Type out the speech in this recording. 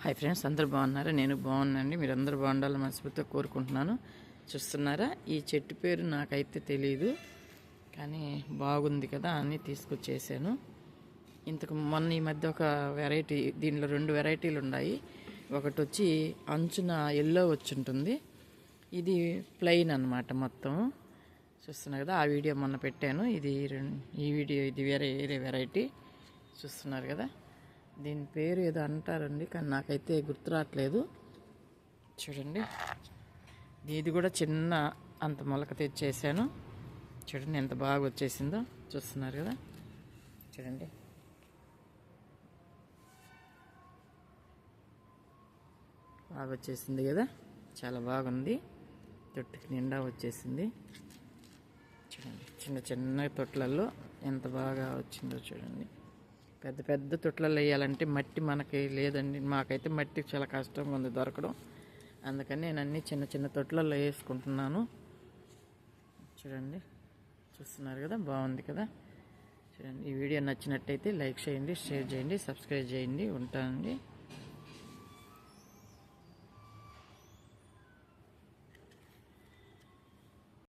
Hi friends, అందరూ బాగున్నారా? నేను బాగున్నానండి. మీరు అందరూ బాగుండాలని మనస్ఫూర్తిగా కోరుకుంటున్నాను. చూస్తున్నారా, ఈ చెట్టు పేరు నాకైతే తెలియదు, కానీ బాగుంది కదా అని తీసుకొచ్చేసాను. మొన్న ఈ మధ్య ఒక వెరైటీ, దీనిలో 2 వెరైటీలు ఉన్నాయి. ఒకటి వచ్చి అంచున ఎల్లో వచ్చి ఉంటుంది, ఇది ప్లెయిన్ అనమాట మొత్తం. చూస్తున్నారు కదా, ఆ వీడియో మొన్న పెట్టాను. ఈ వీడియో ఇది వేరే వెరైటీ. చూస్తున్నారు కదా, దీని పేరు ఏదో అంటారండి, కానీ నాకైతే గుర్తు రావట్లేదు. చూడండి, ఇది కూడా చిన్న అంత మొలక తెచ్చేసాను. చూడండి ఎంత బాగా వచ్చేసిందో. చూస్తున్నారు కదా, చూడండి బాగా వచ్చేసింది కదా, చాలా బాగుంది. తొట్టుకి నిండా వచ్చేసింది. చూడండి, చిన్న చిన్న తొట్లల్లో ఎంత బాగా వచ్చిందో చూడండి. పెద్ద పెద్ద తొట్లలో వేయాలంటే మట్టి మనకి లేదండి, మాకైతే మట్టి చాలా కష్టంగా ఉంది దొరకడం. అందుకని నేను అన్ని చిన్న చిన్న తొట్లలో వేసుకుంటున్నాను. చూడండి, చూస్తున్నారు కదా, బాగుంది కదా. చూడండి, ఈ వీడియో నచ్చినట్టయితే లైక్ చేయండి, షేర్ చేయండి, సబ్స్క్రైబ్ చేయండి. ఉంటానండి.